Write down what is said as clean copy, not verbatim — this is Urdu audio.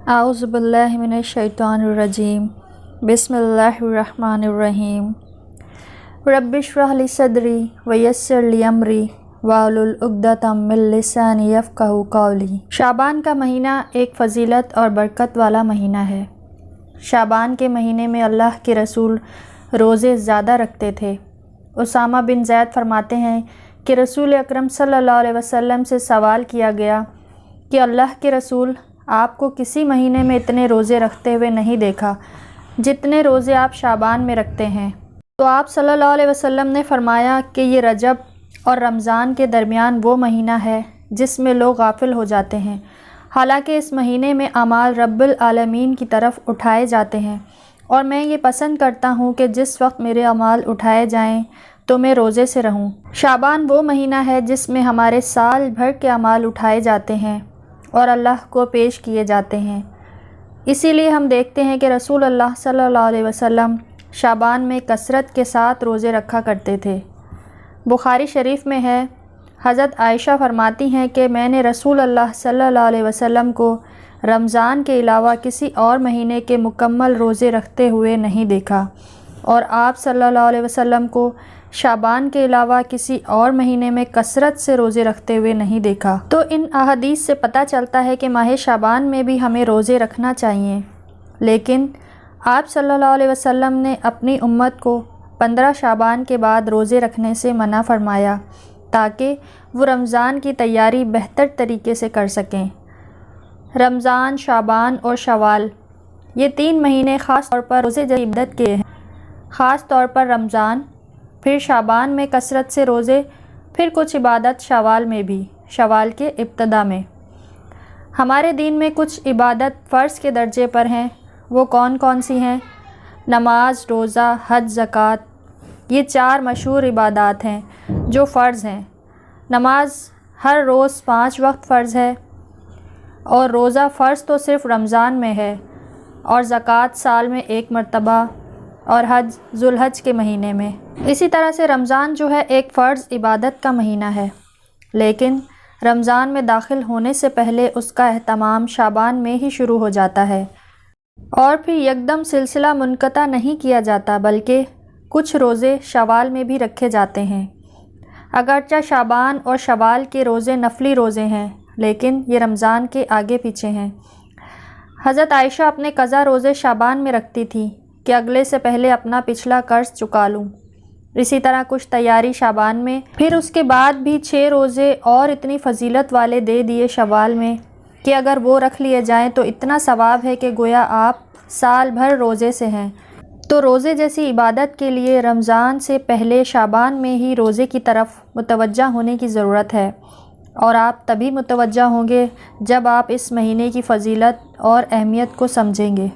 اعوذ باللہ من الشیطان الرجیم بسم اللہ الرحمن الرحیم رب اشرح لی صدری ویسر لی امری واحلل عقدۃ من لسانی یفقہوا قولی۔ شعبان کا مہینہ ایک فضیلت اور برکت والا مہینہ ہے۔ شعبان کے مہینے میں اللہ کے رسول روزے زیادہ رکھتے تھے۔ اسامہ بن زید فرماتے ہیں کہ رسول اکرم صلی اللہ علیہ وسلم سے سوال کیا گیا کہ اللہ کے رسول، آپ کو کسی مہینے میں اتنے روزے رکھتے ہوئے نہیں دیکھا جتنے روزے آپ شعبان میں رکھتے ہیں۔ تو آپ صلی اللہ علیہ وسلم نے فرمایا کہ یہ رجب اور رمضان کے درمیان وہ مہینہ ہے جس میں لوگ غافل ہو جاتے ہیں، حالانکہ اس مہینے میں اعمال رب العالمین کی طرف اٹھائے جاتے ہیں، اور میں یہ پسند کرتا ہوں کہ جس وقت میرے اعمال اٹھائے جائیں تو میں روزے سے رہوں۔ شعبان وہ مہینہ ہے جس میں ہمارے سال بھر کے اعمال اٹھائے جاتے ہیں اور اللہ کو پیش کیے جاتے ہیں۔ اسی لیے ہم دیکھتے ہیں کہ رسول اللہ صلی اللہ علیہ وسلم شعبان میں کثرت کے ساتھ روزے رکھا کرتے تھے۔ بخاری شریف میں ہے، حضرت عائشہ فرماتی ہیں کہ میں نے رسول اللہ صلی اللہ علیہ وسلم کو رمضان کے علاوہ کسی اور مہینے کے مکمل روزے رکھتے ہوئے نہیں دیکھا، اور آپ صلی اللہ علیہ وسلم کو شعبان کے علاوہ کسی اور مہینے میں کثرت سے روزے رکھتے ہوئے نہیں دیکھا۔ تو ان احادیث سے پتہ چلتا ہے کہ ماہ شعبان میں بھی ہمیں روزے رکھنا چاہیے، لیکن آپ صلی اللہ علیہ وسلم نے اپنی امت کو 15 شعبان کے بعد روزے رکھنے سے منع فرمایا تاکہ وہ رمضان کی تیاری بہتر طریقے سے کر سکیں۔ رمضان، شعبان اور شوال، یہ 3 مہینے خاص طور پر روزے جیسی عبادت کے ہیں، خاص طور پر رمضان، پھر شعبان میں کثرت سے روزے، پھر کچھ عبادت شوال میں بھی، شوال کے ابتدا میں۔ ہمارے دین میں کچھ عبادت فرض کے درجے پر ہیں۔ وہ کون کون سی ہیں؟ نماز، روزہ، حج، زکوٰۃ، یہ 4 مشہور عبادات ہیں جو فرض ہیں۔ نماز ہر روز 5 وقت فرض ہے، اور روزہ فرض تو صرف رمضان میں ہے، اور زکوٰۃ سال میں 1 مرتبہ، اور حج ذوالحج کے مہینے میں۔ اسی طرح سے رمضان جو ہے ایک فرض عبادت کا مہینہ ہے، لیکن رمضان میں داخل ہونے سے پہلے اس کا اہتمام شعبان میں ہی شروع ہو جاتا ہے، اور پھر یکدم سلسلہ منقطع نہیں کیا جاتا، بلکہ کچھ روزے شوال میں بھی رکھے جاتے ہیں۔ اگرچہ شعبان اور شوال کے روزے نفلی روزے ہیں، لیکن یہ رمضان کے آگے پیچھے ہیں۔ حضرت عائشہ اپنے قضا روزے شعبان میں رکھتی تھی کہ اگلے سے پہلے اپنا پچھلا قرض چکا لوں۔ اسی طرح کچھ تیاری شعبان میں، پھر اس کے بعد بھی 6 روزے اور اتنی فضیلت والے دے دیے شوال میں کہ اگر وہ رکھ لیے جائیں تو اتنا ثواب ہے کہ گویا آپ سال بھر روزے سے ہیں۔ تو روزے جیسی عبادت کے لیے رمضان سے پہلے شعبان میں ہی روزے کی طرف متوجہ ہونے کی ضرورت ہے، اور آپ تبھی متوجہ ہوں گے جب آپ اس مہینے کی فضیلت اور اہمیت کو سمجھیں گے۔